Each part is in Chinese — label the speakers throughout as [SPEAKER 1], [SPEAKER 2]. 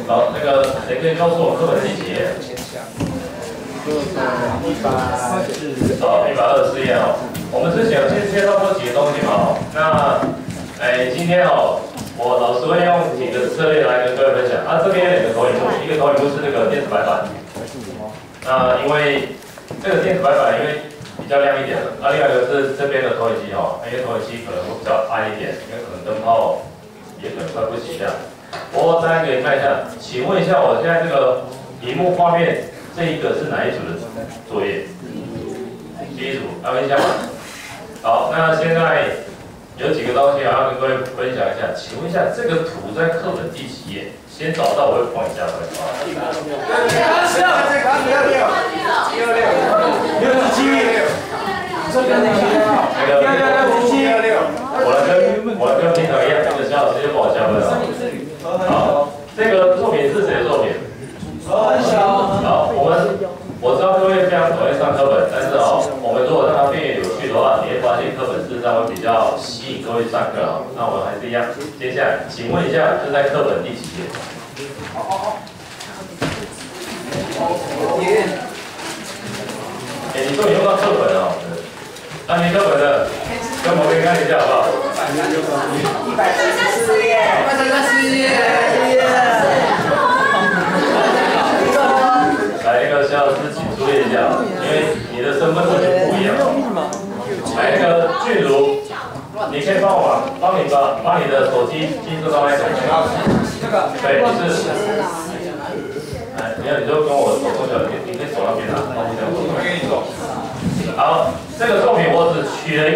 [SPEAKER 1] 好，那个谁可以告诉我课本第几页？好，124页哦。我们之前有先介绍过几个东西嘛，那，今天哦，我老师会用几个策略来跟各位分享。这边有2个投影幕，一个投影幕是这个电子白板。那因为这个电子白板因为比较亮一点的，另外一个是这边的投影机哦，因为投影机可能会比较暗一点，因为可能灯泡也可能快不及这样。大家可以看一下，请问一下，我现在这个荧幕画面这一个是哪一组的作业？第一组，要问一下吗？好，那现在有几个东西要跟各位分享一下。请问一下，这个图在课本第几页？先找到，我会帮你加分。我来跟平常一样，这个小老师就帮我加分了。好，这个作品是谁的作品？好，我知道各位非常讨厌上课本，但是我们如果让它变得有趣的话，你会发现课本事实上会比较吸引各位上课啊。那我们还是一样，接下来请问一下，这在课本第几页？你终于用到课本了，那没课本的，跟旁边看一下好不好？134页。来，那个肖老师请注意一下，因为你的身份证不一样。来，那个俊如，你可以帮你的手机进入到那种。对，你是。你就跟我走过去，你可以走那边啊，我跟你走。好，这个作品我只取了一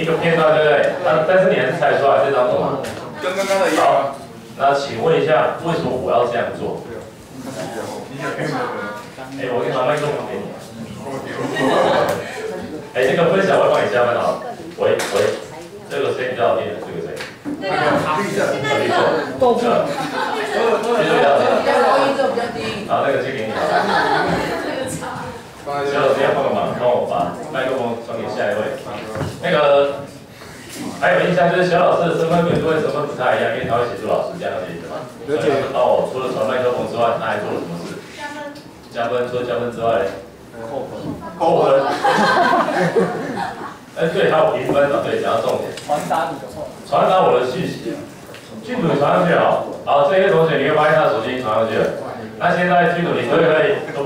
[SPEAKER 1] 个片段，对不对？但是你还是猜出来这张图吗？跟刚刚的一样。好，那请问一下，为什么我要这样做？我可以把麦克风给你。这个分享我会帮你加分啊。喂，这个谁比较好听的？这个谁？绿色。豆腐。好，那个借给你。小老师要帮个忙，帮我把麦克风传给下一位。那个还有印象就是小老师的身份跟各位身份不太一样，因为他会协助老师，这样理解吗？所以他帮我除了传麦克风之外，他还做了什么事？加分。除了加分之外，扣分。对，还有评分啊，对，讲到重点。传达我的讯息。剧组传上去了，好，这些同学你会发现他的手机传上去了。那现在剧组你可不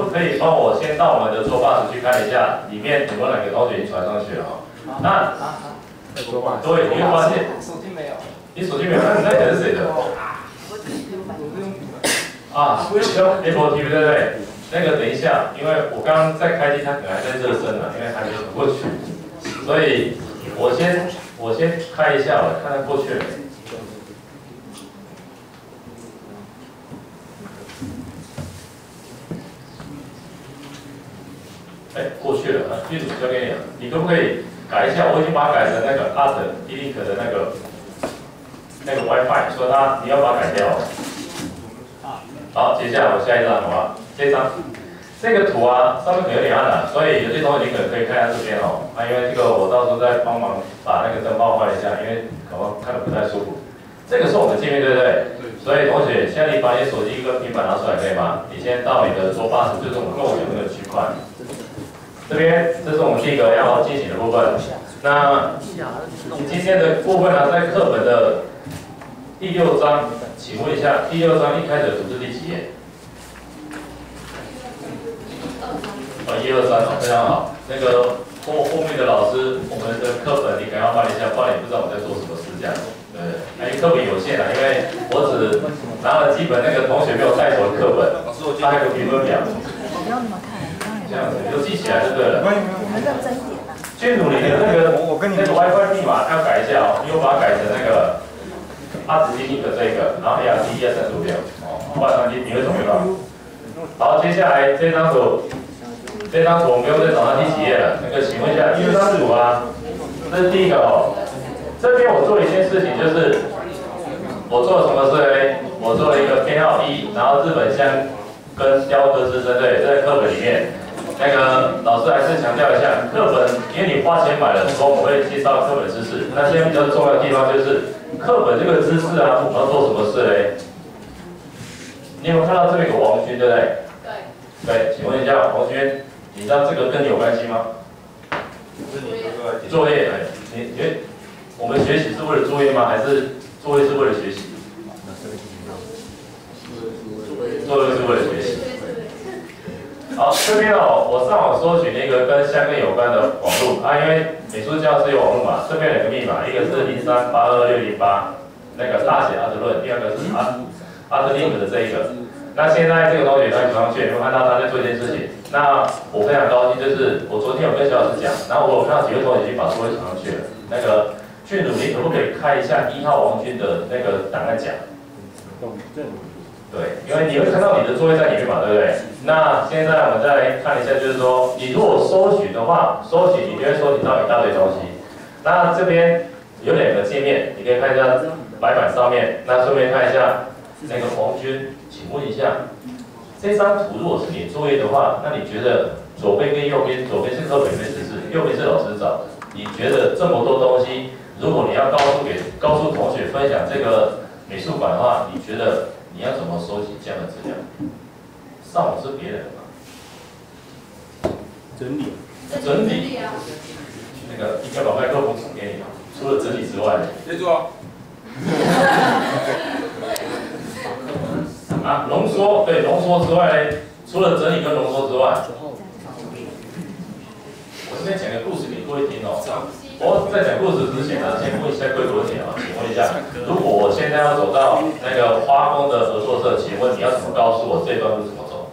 [SPEAKER 1] 可以帮我先到我们的桌霸室去看一下，里面有没有哪个同学已经传上去了？那对，你会发现手机没有，你手机没有，那你在等是谁的？Apple TV 对不对？那个等一下，因为我刚刚在开机，它可能还在热身呢，因为还没有过去，所以我先开一下，我看它过去了没。过去了，剧组交给你了，你可不可以改一下？我已经把它改成那个 Link 的那个 WiFi， 说你要把它改掉。好，接下来我下一张好吗？这个图上面可能有点暗了，所以有些同学你可能可以看一下这边哦。因为这个我到时候再帮忙把那个灯泡换一下，因为可能看得不太舒服。这个是我们界面，对不对？所以同学，现在你把你手机跟平板拿出来可以吗？你先到你的桌霸室，就是我们共享那个区块。这边，这是我们第一个要进行的部分。那今天的部分呢，在课本的第6章，请问一下，第6章一开始的图是第几页？1、2、3，非常好。那个后面的老师，我们的课本你可能要换一下，不然你不知道我们在做什么事这样。对，因为课本有限因为我只拿了几本那个同学没有带走的课本，它还有评分表。这样子，你就记起来就对了。
[SPEAKER 2] 我们认真一点啊。
[SPEAKER 1] 建筑你的那个 WiFi 密码要改一下哦，因为我把它改成那个ART-Link这个，然后 ART-1356不然你会怎么用？好，接下来这张图我们又在找到第几页了？那个，请问一下，第6张图这是第一个哦。这边我做了一件事情，就是我做了什么事呢？我做了一个编号1，然后日本香跟雕刻之声，对，这在课本里面。那个老师还是强调一下，课本，因为你花钱买了，所以我们会介绍课本知识。那现在比较重要的地方就是，课本这个知识啊，我们要做什么事嘞？你有没有看到这边有个王军，对不对？对。对，请问一下王军，你知道这个跟你有关系吗？作业，我们学习是为了作业吗？还是作业是为了学习？作业是为了学习。好，这边哦，我上网搜寻了一个跟香根有关的网络啊，因为美术教室有网络嘛，这边有个密码，一个是03822608，那个大写阿德论，第二个是阿德林克的这一个。那现在这个同学他上去，有没有看到他在做一件事情？那我非常高兴，就是我昨天有跟小老师讲，然后我有看到几位同学已经把作业传上去了。那个俊儒，你可不可以开一下1号王军的那个档案夹？对，因为你会看到你的作业在里面嘛，对不对？那现在我们再来看一下，就是说，你如果搜寻的话，搜寻你就会搜寻到一大堆东西。那这边有2个界面，你可以看一下白板上面，那顺便看一下那个王军，请问一下，这张图如果是你作业的话，那你觉得左边跟右边，左边是课本里面知识，右边是老师找的，你觉得这么多东西，如果你要告诉同学分享这个美术馆的话，你觉得你要怎么收集这样的资料？上网是别人的嘛？整理。那个应该把麦克风传给你嘛？除了整理之外，谁做？啊，浓缩，对，浓缩之外呢，除了整理跟浓缩之外，我这边讲个故事给各位听哦。我在讲故事之前呢，先问一下各位同学啊，请问一下，如果我现在要走到那个花工的合作社，请问你要怎么告诉我这段路怎么走？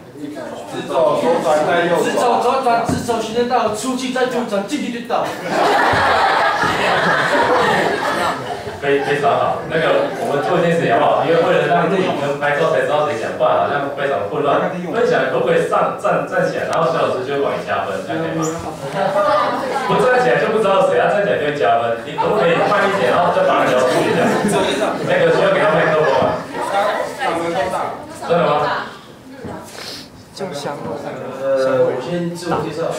[SPEAKER 2] 直走左转再右转。
[SPEAKER 3] 直走左转，直走行人道，出去再右转，进去就到。
[SPEAKER 1] 非常好，那个我们做一件事情好不好？因为为了让录影跟拍照才知道谁讲话，好像非常混乱。分享可不可以站起来，然后小老师就会帮你加分，这样可以吗？不站起来就不知道谁，站起来就会加分。你可不可以慢一点，然后再把它描述一下？那个需要给他麦克风吗？真的吗？
[SPEAKER 3] 就香。
[SPEAKER 2] 我先自我介绍。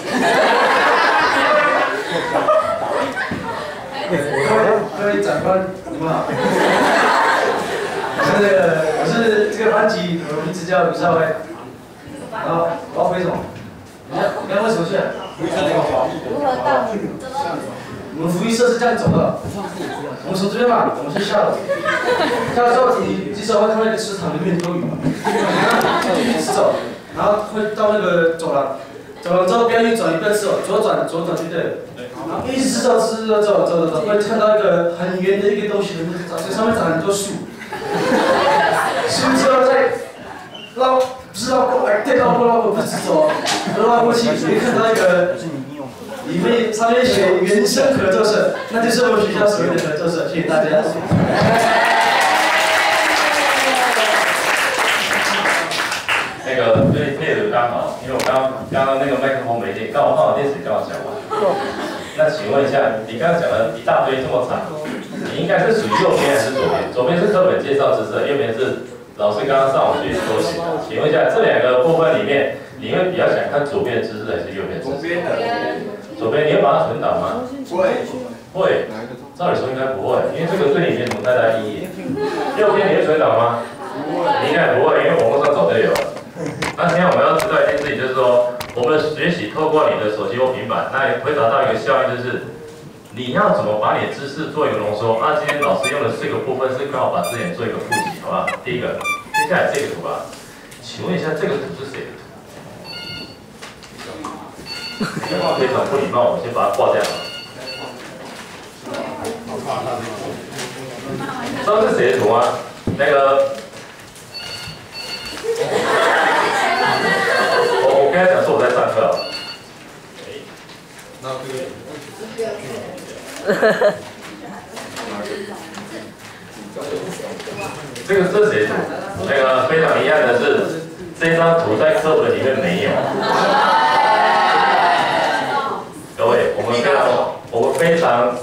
[SPEAKER 2] 各位长官，你们好。我是这个班级，我名字叫于少威。然后我要飞什么？你要问什么去？
[SPEAKER 4] 如何到？
[SPEAKER 2] 我们福利社是这样走的。我们从这边嘛，我们去下楼。下楼之后，你至少会看到一个池塘里面有鱼嘛。继续直走，然后会到那个走廊。走廊之后不要右转，不要直走，左转就对了。然后一直走，会看到一个很圆的一个东西，这上面长很多树。树之后再绕，不是绕过，对，绕过，不是直走，绕过去，你会看到一个，里面上面写原生合作社，那就是我们学校所谓的合作社。谢谢大家。
[SPEAKER 1] 那个对配合刚好，因为我刚刚那个麦克风没电，刚好电池刚好讲完。那请问一下，你刚刚讲了一大堆这么长，你应该是属于右边还是左边？左边是课本介绍知识，右边是老师刚刚上网去搜寻的。请问一下，这2个部分里面，你会比较想看左边的知识还是右边的知识？左边，你会把它存档吗？会。照理说应该不会，因为这个对你没什么太大意义。右边你会存档吗？你应该不会，因为网络上早就有了。那今天我们要知道一件事情，就是说，我们的学习透过你的手机或平板，那会达到一个效应，就是你要怎么把你的知识做一个浓缩。那今天老师用的4个部分是刚好把之前做一个复习，好吧？第一个，接下来这个图吧，请问一下这个图是谁的图？讲话非常不礼貌，我先把它挂掉。知道是谁的图吗？那个。我跟他讲说我在上课。这是谁图？那个非常遗憾的是，这张图在课本里面没有。各位，我们非常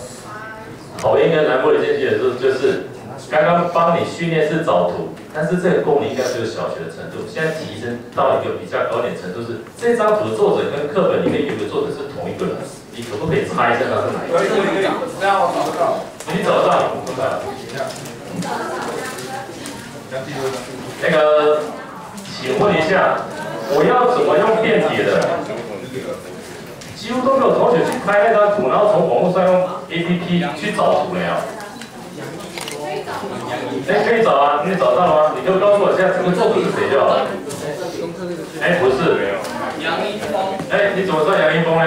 [SPEAKER 1] 讨厌跟难过的一件事就是，刚刚帮你训练是找图，但是这个功能应该只有小学的程度，现在提升到一个比较高一点程度是，这张图的作者跟课本里面有一个作者是同一个人，你可不可以猜一下他是哪一个？
[SPEAKER 5] 可以，这样我找得到。
[SPEAKER 1] 你找得到？那个，请问一下，我要怎么用便捷的？几乎都没有同学去拍那张图，然后从网络上用 APP 去找图没有？哎，可以找啊，你找到了吗？你就告诉我现在这个作者是谁就好了。哎，不是，杨一峰。哎，你怎么知道杨一峰呢？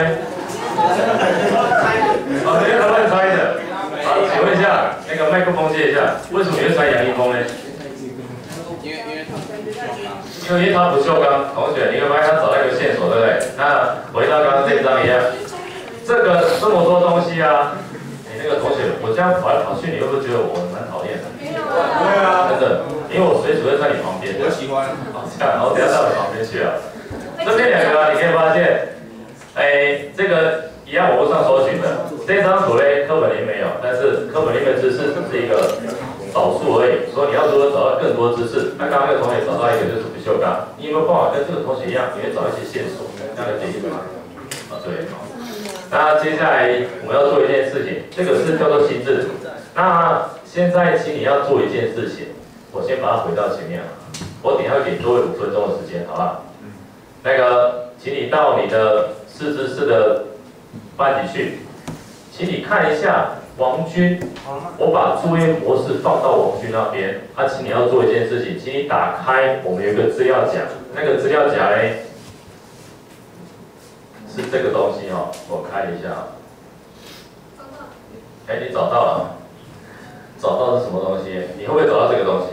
[SPEAKER 1] 哦，这个他乱猜的。好，请问一下，那个麦克风借一下，为什么你会猜杨一峰呢？因为他不锈钢，同学，你会发现他找到一个线索，对不对？那回到刚刚这张一样，这么多东西啊。那个同学，我这样跑来跑去，你会不会觉得我蛮讨厌的？
[SPEAKER 5] 没有啊。对啊。
[SPEAKER 1] 真的，因为我随时会在你旁边。
[SPEAKER 5] 我喜欢。
[SPEAKER 1] 好，这样，然后等下到我旁边去啊。这边两个啊，你可以发现，哎，这个一样网络上搜寻的，这张图嘞，课本里没有，但是课本里面知识只是一个少数而已。所以你要如何找到更多知识？那刚刚那个同学找到一个就是不锈钢，你有没有办法跟这个同学一样，也会找一些线索？这样的解意思吗？啊，对。那接下来我们要做一件事情，这个是叫做心智图。那现在请你要做一件事情，我先把它回到前面啊。我等一下会给各位5分钟的时间，好不好？那个，请你到你的4知识的班级去，请你看一下王军。我把作业模式放到王军那边。请你要做一件事情，请你打开我们有一个资料夹，那个资料夹嘞。是这个东西哦，我看一下。哎，你找到了？找到是什么东西？你会不会找到这个东西？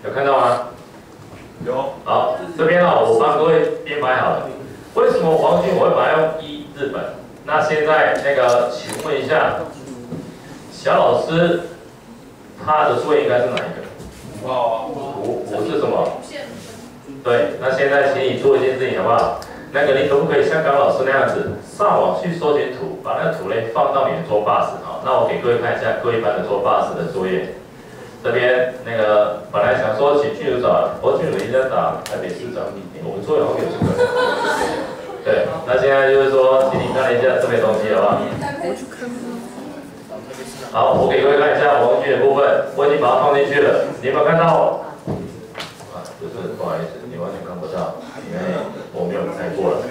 [SPEAKER 1] 有看到吗？
[SPEAKER 5] 有。
[SPEAKER 1] 好，这边哦，我帮各位编排好了。为什么黄金我会把它用日本？那现在那个，请问一下，小老师他的作业应该是哪一个？
[SPEAKER 5] 哦，
[SPEAKER 1] 我是什么？对，那现在请你做一件事情好不好？那个你可不可以像刚老师那样子上网去搜寻图，把那个图嘞放到你的桌把式啊？那我给各位看一下各位班的桌把式的作业。这边那个本来想说请俊如找，我俊如一直在打台北市长，我们作业好像有这个。对，那现在就是说，请你看一下这边东西好不好？好，我给各位看一下王俊的部分，我已经把它放进去了，你有没有看到？不是，不好意思，你完全看不到，因为我没有开过了。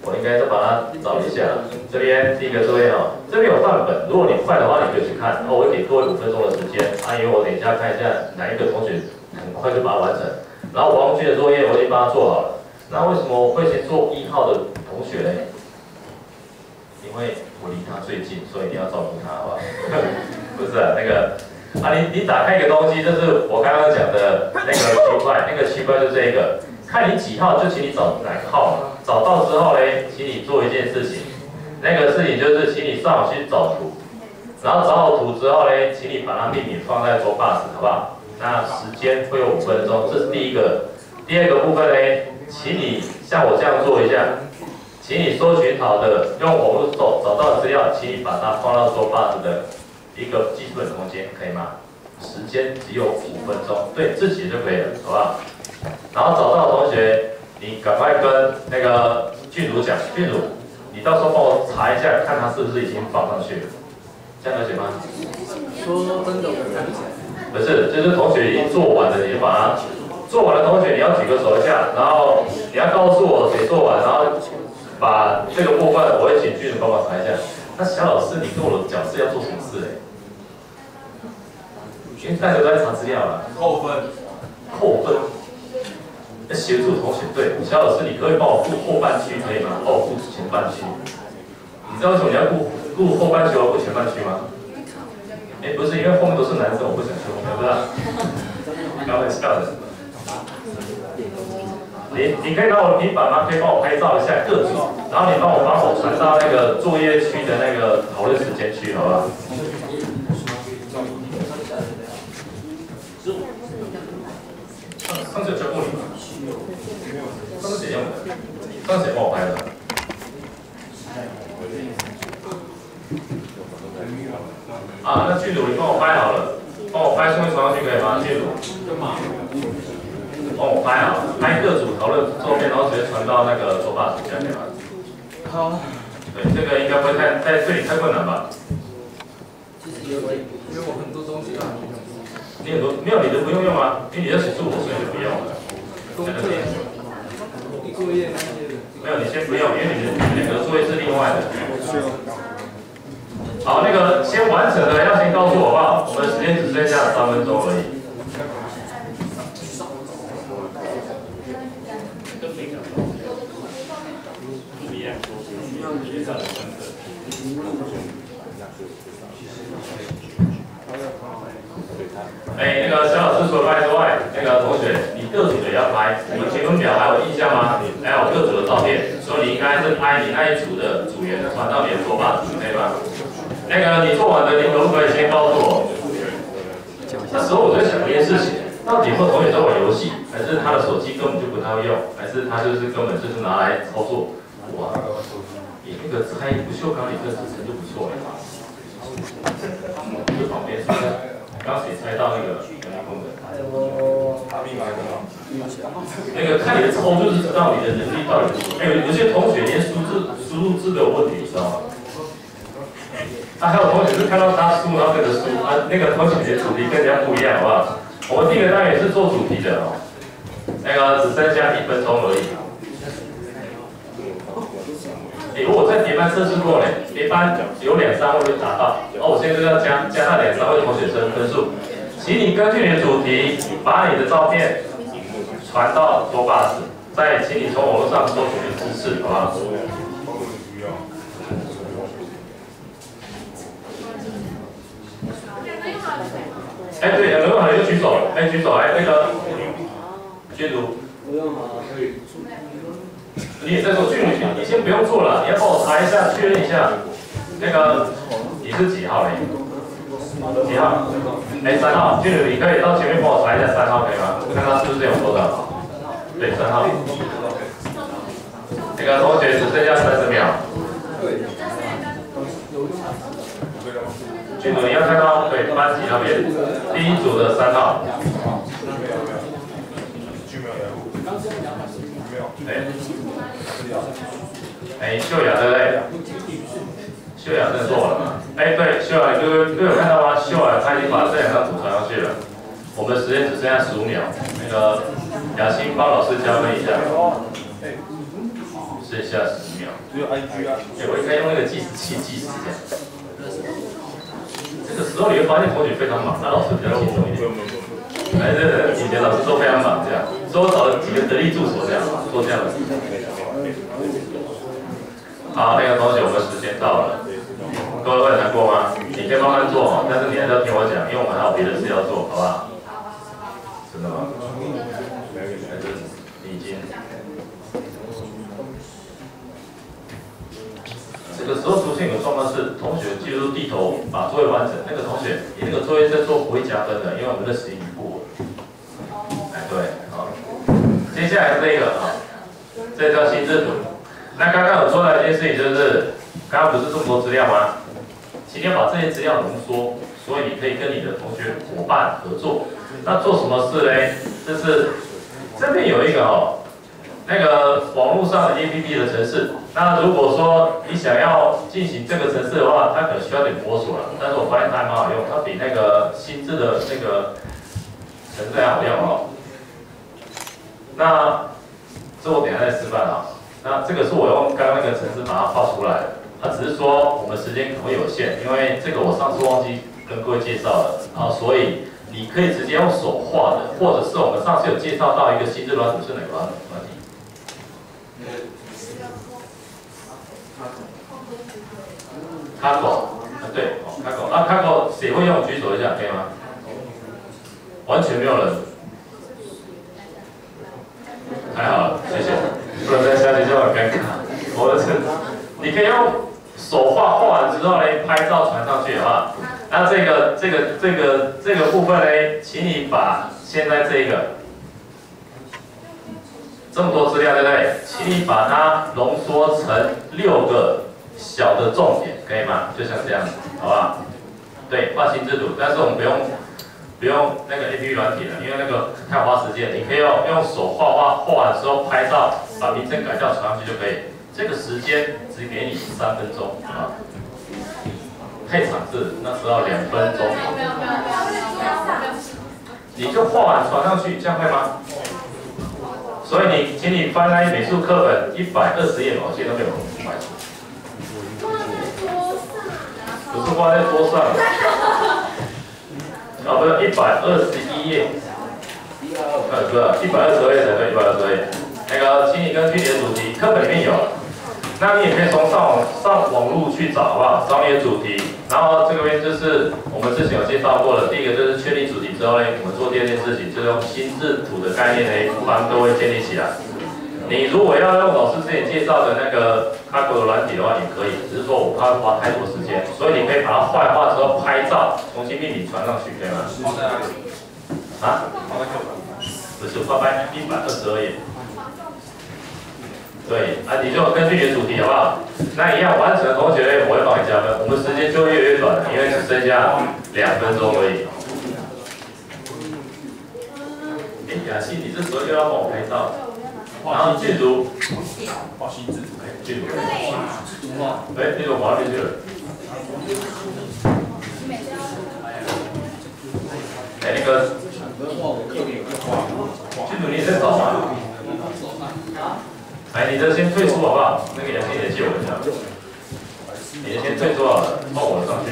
[SPEAKER 1] 我应该再把它找一下。这边第一个作业哦，这边有范本，如果你快的话，你就去看。我会给各位5分钟的时间，因为我等一下看一下哪一个同学很快就把它完成。然后王军的作业我已经帮他做好了。那为什么我会先做1号的同学呢？因为我离他最近，所以一定要照顾他，好不好？不是那个。你打开一个东西，就是我刚刚讲的那个区块，那个区块就这一个，看你几号就请你找哪个号码，找到之后嘞，请你做一件事情，那个事情就是请你上网去找图，然后找好图之后嘞，请你把它命名放在桌把式，好不好？那时间会有5分钟，这是第一个。第二个部分嘞，请你像我这样做一下，请你搜寻好的，用网络找到的资料，请你把它放到桌把式的一个记事本空间，可以吗？时间只有5分钟，对自己就可以了，好不好？然后找到的同学，你赶快跟那个俊如讲，俊如，你到时候帮我查一下，看他是不是已经放上去了，这样可以吗？
[SPEAKER 3] 说真的，我看起来。
[SPEAKER 1] 不是，就是同学已经做完了，你就把它做完的同学，你要举个手一下，然后你要告诉我谁做完，然后把这个部分，我会请俊如帮我查一下。那小老师，你跟我的角色要做什么事嘞？因为大家都在查资料了。
[SPEAKER 5] 扣分。
[SPEAKER 1] 扣分。要协助同学，对，小老师，你可以帮我顾后半区，可以吗？帮我顾前半区。你知道为什么你要顾后半区，而顾前半区吗？不是，因为后面都是男生，我不想去后面，不是？开玩笑的。你可以帮我平板吗？可以帮我拍照一下各组，然后你帮我传到那个作业区的那个讨论时间区，好不好？上次有教过你吗？上次谁用的？上次谁帮我拍的？啊，那剧组你帮我拍好了，帮我拍顺便传上去可以吗？剧组。帮我拍好，拍各组讨论照片，然后直接传到那个桌把组下面吗？
[SPEAKER 3] 好。
[SPEAKER 1] 对，这个应该不会对你太困难吧？
[SPEAKER 3] 因为我很多东西都还没用。
[SPEAKER 1] 你很多没有你的不用用吗？因为你的写作所以就不用了。
[SPEAKER 3] 作业那些的。
[SPEAKER 1] 没有，你先不用，因为你的那个作业是另外的。好，那个先完成的要先告诉我好不好？我们时间只剩下3分钟而已。那个小老师除了拍之外，那个同学，你各组的也要拍。我们结婚表还有印象吗？还有各组的照片，所以你应该是拍你那一组的组员传到你的桌把组内吧。那个你做完的，你可不可以先告诉我？那时候我在想一件事情，到底有没有同学在玩游戏，还是他的手机根本就不太会用，还是他就是根本就是拿来操作？哇，你那个猜不锈钢理论之成就不错哎。这旁边是不是？刚谁猜到那个人工功能？那个看你的操就是知道你的能力到底是。有些同学连输入字都有问题，你知道吗？还有同学是看到他输，然后跟着输，那个同学的主题跟人家不一样，好不好？我们第一个单元是做主题的哦，那个只剩下1分钟而已。我在别班测试过嘞，别班有2、3位会达到，我现在就要加那2、3位同学生分数。请你根据你的主题，把你的照片传到桌把子，再请你从网络上搜取的知识，好不好？对，有没有好就举手，举手，那个君如。不用好，可以。你也在做俊宇，你先不用做了，你要帮我查一下，确认一下，那个你是几号嘞？几号？3号，俊宇，你可以到前面帮我查一下3号，可以吗？看他是不是有多少？对，3号。那个同学只剩下30秒。俊宇，你要看到对班级那边第1组的3号。对。秀雅对不对？秀雅真的做完了吗？对，秀雅各位有看到吗？秀雅她已经把这2张图传上去了。我们时间只剩下15秒，那个雅欣帮老师加分一下。剩下10秒。只有 IG 啊。我应该用那个计时器计时这样。这个时候你会发现同学非常忙，那老师比较轻松一点。以前老师都非常忙这样，所以我找了几个得力助手这样做这样的事情。好，那个同学，我们时间到了，各位会难过吗？你可以慢慢做，但是你还是要听我讲，因为我们还有别的事要做，好不好？真的吗？还是你已经？这个时候出现一个状况是，同学记住地头把作业完成，那个同学你那个作业在做不会加分的，因为我们的时间不稳。对，好。接下来这个啊，这叫心智图。那刚刚有说到一件事情，就是刚刚不是这么多资料吗？今天把这些资料浓缩，所以你可以跟你的同学伙伴合作。那做什么事呢？就是这边有一个那个网络上的 APP 的程式。那如果说你想要进行这个程式的话，它可能需要点摸索了，但是我发现它还蛮好用，它比那个心智的那个程式还好用哦。那这我等一下再示范啊。那这个是我用刚刚那个程式把它画出来的，它只是说我们时间可能会有限，因为这个我上次忘记跟各位介绍了啊，所以你可以直接用手画的，或者是我们上次有介绍到一个心智软体是哪个软体？卡狗，对，卡狗，卡狗谁会用？举手一下，可以吗？完全没有人。太好了，谢谢。不然再下去就很尴尬。我的是，你可以用手画完之后呢，拍照传上去，好不好？那这个部分呢，请你把现在这么多资料，对不对？请你把它浓缩成6个小的重点，可以吗？就像这样子，好不好？对，画心智图，但是我们不用那个 APP 软体了，因为那个太花时间。你可以用手画完之后拍照，把名称改掉传上去就可以。这个时间只给你3分钟啊。配场字那时候2分钟。你就画完传上去，这样会吗？所以请你翻开美术课本120页，我现在都没有买。不是挂在桌上。啊，不是121页，不是122页才对，122页。那个，请你根据你的主题，课本里面有，那你也可以从上网路去找，好不好？找你的主题，然后这边就是我们之前有介绍过的，第一个就是确立主题之后呢，我们做第二件事情，就是用心智图的概念呢，帮各位建立起来。你如果要用老师之前介绍的那个阿狗的软体的话，也可以，只是说我怕花太多时间，所以你可以把它画画之后拍照，重新命名传上去，可以吗？
[SPEAKER 5] 放在哪里？
[SPEAKER 1] 啊？
[SPEAKER 5] 放在课本。
[SPEAKER 1] 不是，画拍122页。对，啊，你就根据你的主题好不好？那一样完成的同学，我会帮你加分，我们时间就越来越短了，因为只剩下2分钟而已。哎，雅欣，你这时候又要帮我拍照。然后建筑，
[SPEAKER 5] 画心智图，
[SPEAKER 1] 建筑，哎，那个滑进去了。哎，那个，建筑你也在找吗？哎，你的先退出好不好？那个雅欣也借我一下。你的先退出好了，换我上去。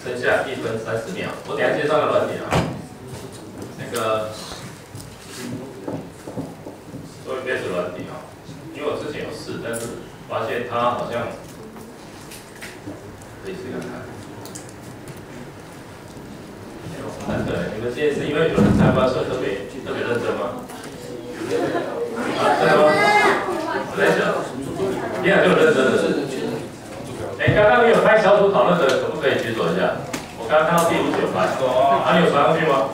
[SPEAKER 1] 剩下1分30秒，我等下介绍个软体啊。那个做一辈子软体啊，因为我之前有试，但是发现它好像可以试看看。难得，你们今天是因为有人参观所以特别认真吗？啊，真的吗？我在想，你俩就有认真的人。哎，刚刚你有拍小组讨论的，可不可以举手一下？我刚刚看到第59拍，啊，你有传上去吗？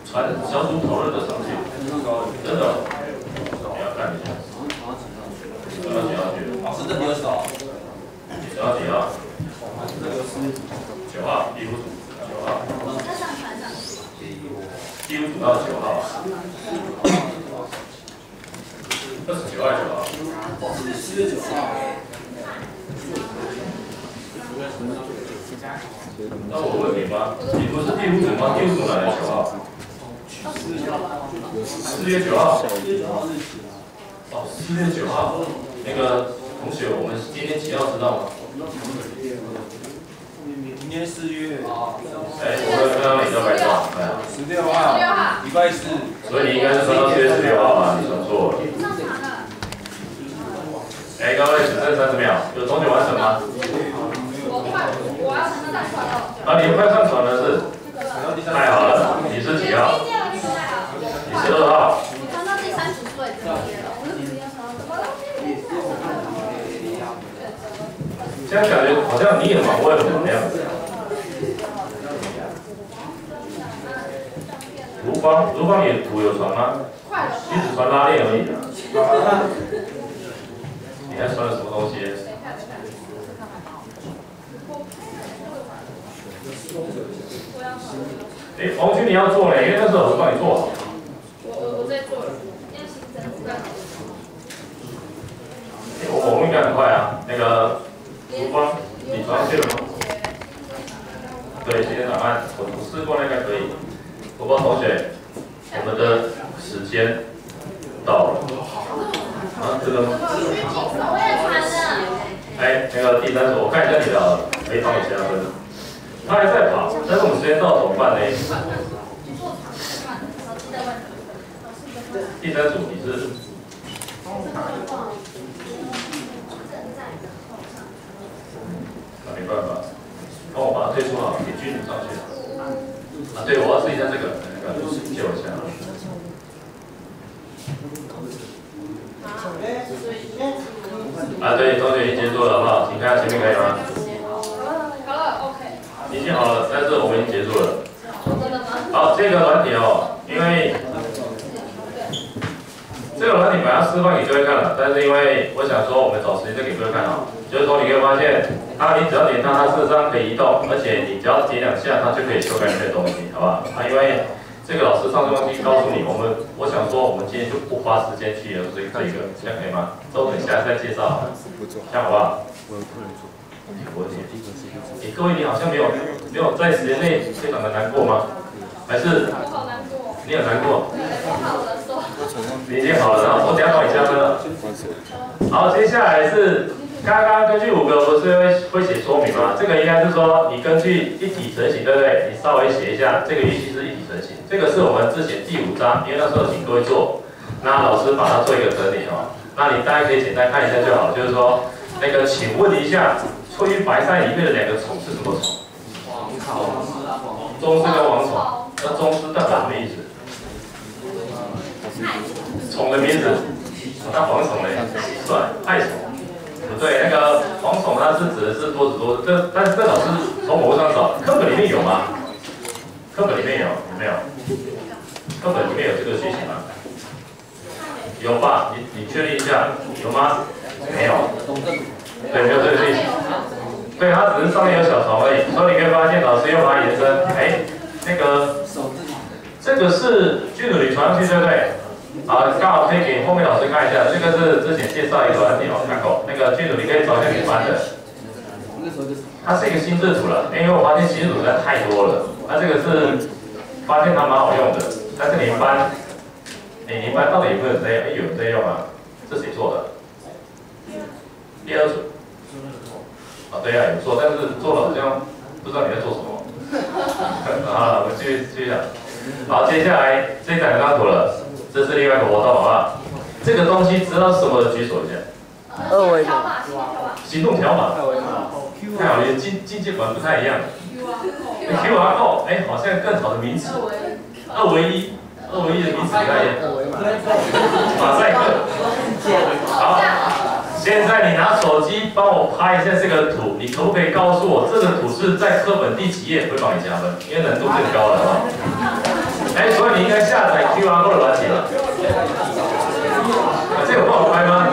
[SPEAKER 1] 传小组讨论的上去，真的？你要看一下。传到几号去？
[SPEAKER 3] 老师，这你有手？
[SPEAKER 1] 你传到几号？9号，第5组9号。第5组到9号。29号9号。
[SPEAKER 3] 4月9号。
[SPEAKER 1] 那我问你吗？你不是第5组吗？第5组哪来9号？4月9号。哦，4月9号。那个同学，我们今天几号知道吗？
[SPEAKER 5] 明天4月。
[SPEAKER 1] 哎，我刚刚你都白话，哎。
[SPEAKER 5] 16号。礼拜4。
[SPEAKER 1] 所以你应该是传到4月16号吧？你传错了。哎，各位只剩30秒，有同学完成吗？我要传到传了。啊，你快上传的是？太好了，你是几号？你是2号。
[SPEAKER 4] 我传到第3组所以
[SPEAKER 1] 这样感觉好像你也忙问我的样子。如芳，你的图有传吗？你只传拉链而已啊。你还传了什么东西？哎，王军你要做嘞，因为那时候我帮你做好。
[SPEAKER 4] 我在做了，要新增资料。
[SPEAKER 1] 我应该很快啊。那个如芳，你传上去了吗？对，今天档案我试过，应该可以。如芳同学，我们的时间到了。啊，这个吗？
[SPEAKER 4] 我也传了。
[SPEAKER 1] 哎，那个第3组，我看一下你的，没帮你加分。他还在跑，但是我们时间到怎么办呢？第3组你是？那没办法，帮我把它退出好，给君主上去。啊，对，我要试一下这个，那个借我一下。啊，对，同学已经结束了，好不好？请看下前面可以吗？
[SPEAKER 4] 好了 ，OK。
[SPEAKER 1] 已经好了，但是我们已经结束了。
[SPEAKER 4] 真的吗？
[SPEAKER 1] 好，这个软体哦，因为这个软体本来要示范给各位看了，但是因为我想说，我们找时间再给各位看啊。就是说，你可以发现，你只要点它，它事实上可以移动，而且你只要点2下，它就可以修改里面的东西，好不好？因为这个老师上东西告诉你，我想说，我们今天就不花时间去研究这个，这样可以吗？之后等下再介绍，这样好不好？各位，你好像没有在时间内非常的难过吗？还是
[SPEAKER 4] 我好难过。
[SPEAKER 1] 你很难过？
[SPEAKER 4] 我好了，说。
[SPEAKER 1] 你已经好了，然后我等下帮你加分了。好，接下来是刚刚根据5个不是会写说明吗？这个应该是说你根据一体成型，对不对？你稍微写一下，这个预期是一体成型。这个是我们之前第5章，因为那时候请各位做，那老师把它做一个整理哦。那你大家可以简单看一下就好，就是说那个，请问一下，翠玉白菜里面的2个虫是什么虫？螽斯跟王虫。那螽斯代表什么意思？虫的名字。那蝗虫嘞？算害虫。不对，那个蝗虫它是指的是多子多孙，但是这老师从某个上找，课本里面有吗？课本里面有没有？课本里面有这个句型吗？有吧？你确定一下，有吗？没有。对，没有这个句型。对，它只是上面有小虫而已。所以你可以发现，老师又把它延伸，那个这个是菌组里传上去，对不对？好，刚好可以给后面老师看一下，这个是之前介绍一个软体哦，看过那个剧组你可以找一下你班的，它是一个心智图了，因为我发现心智图实在太多了，它这个是发现它蛮好用的，但是你们班到底有没有在用？有在用吗？是谁做的？第2组。对呀，有做，但是做了好像不知道你在做什么。好，我们继续讲。好，接下来这2张图了。这是另外一个活动，好不好？这个东西知道是什么的举手一下。
[SPEAKER 4] 2维码。
[SPEAKER 1] 行动条码。太好了，境界管不太一样。QR code， 好像更好的名词。2维1的名词概念。马赛克。好，现在你拿手机帮我拍一下这个图，你可不可以告诉我这个图是在课本第几页？会帮你加分，因为难度更高了，好不好？所以你应该下载 QR code 软体了。这有帮我拍吗？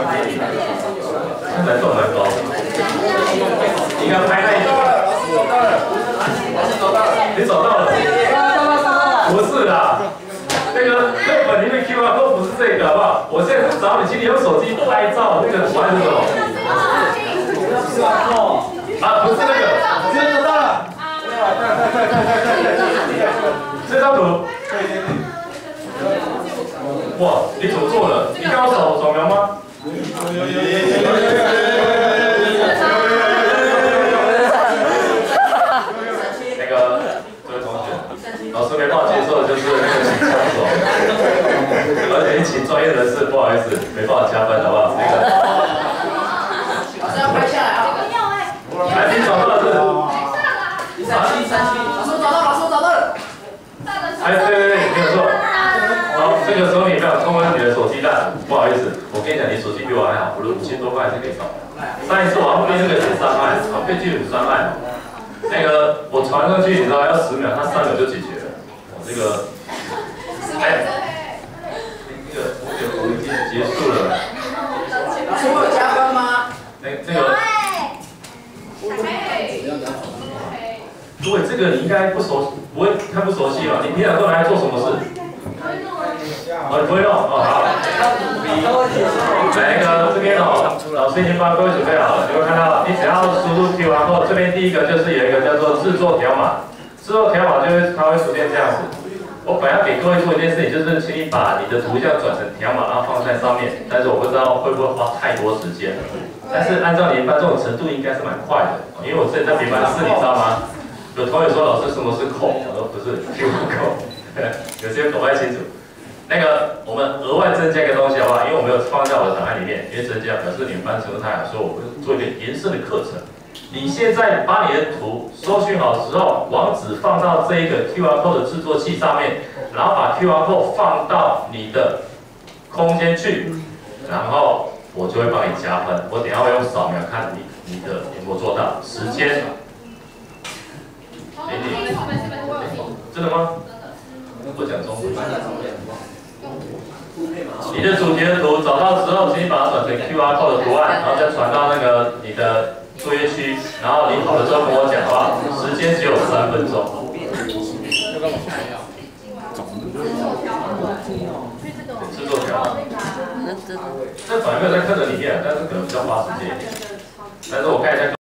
[SPEAKER 1] 看难度蛮高。你应该拍那一段。你找到了？不是啦，那个课本里面 QR code 不是这个，好不好？我现在是找你，请你用手机拍照，那个图案是什么？不是那个，
[SPEAKER 3] 我找到了。
[SPEAKER 1] 这张图。哇，你怎么做的？你刚好扫描吗？那个各位同学，老师没办法接受的就是那个请枪手，而且你请专业人士，不好意思，没办法加分，好不好？那个。
[SPEAKER 3] 老师要拍下来啊！
[SPEAKER 1] 来，你找到了是？
[SPEAKER 3] 老师找到了。
[SPEAKER 1] 对，没有错。好，这个时候你不要通过你的手机烂，不好意思，我跟你讲，你手机比我还好，我的5000多块还是可以找。上一次我要被这个写伤害，被剧组伤害。那个我传上去，你知道要10秒，他3秒就解决了。我这个，我已经结束了。
[SPEAKER 3] 老师会有加分吗？
[SPEAKER 1] 那个。各位，这个你应该不太不熟悉吧？你平常都拿来做什么事？你不会弄哦，好。来，那个这边老师已经帮各位准备好了，你会看到，你只要输入 QR code， 这边第一个就是有一个叫做制作条码，制作条码就是它会出现这样子。我本来要给各位做一件事情，就是请你把你的图像转成条码，然后放在上面，但是我不知道会不会花太多时间。但是按照你们班这种程度，应该是蛮快的，因为我之前在别班试，你知道吗？有同学说老师什么是code，我说不是 QR code， 有些搞不太清楚。那个我们额外增加一个东西好不好？因为我没有放在我的档案里面，因为增加表示你们班程度太好，所以我会做一个延伸的课程。你现在把你的图搜寻好之后，网址放到这一个 QR code 的制作器上面，然后把 QR code 放到你的空间去，然后我就会帮你加分。我等一下会用扫描看你的有没有做到时间。真的吗？不讲中文。你的主题的图找到之后，请你把它转成 QR code 的图案，然后再传到那个你的作业区，然后你好了之后跟我讲话，时间只有3分钟。制作条。这反而没有在课程里面，但是可能比较花时间一点。但是我看一下。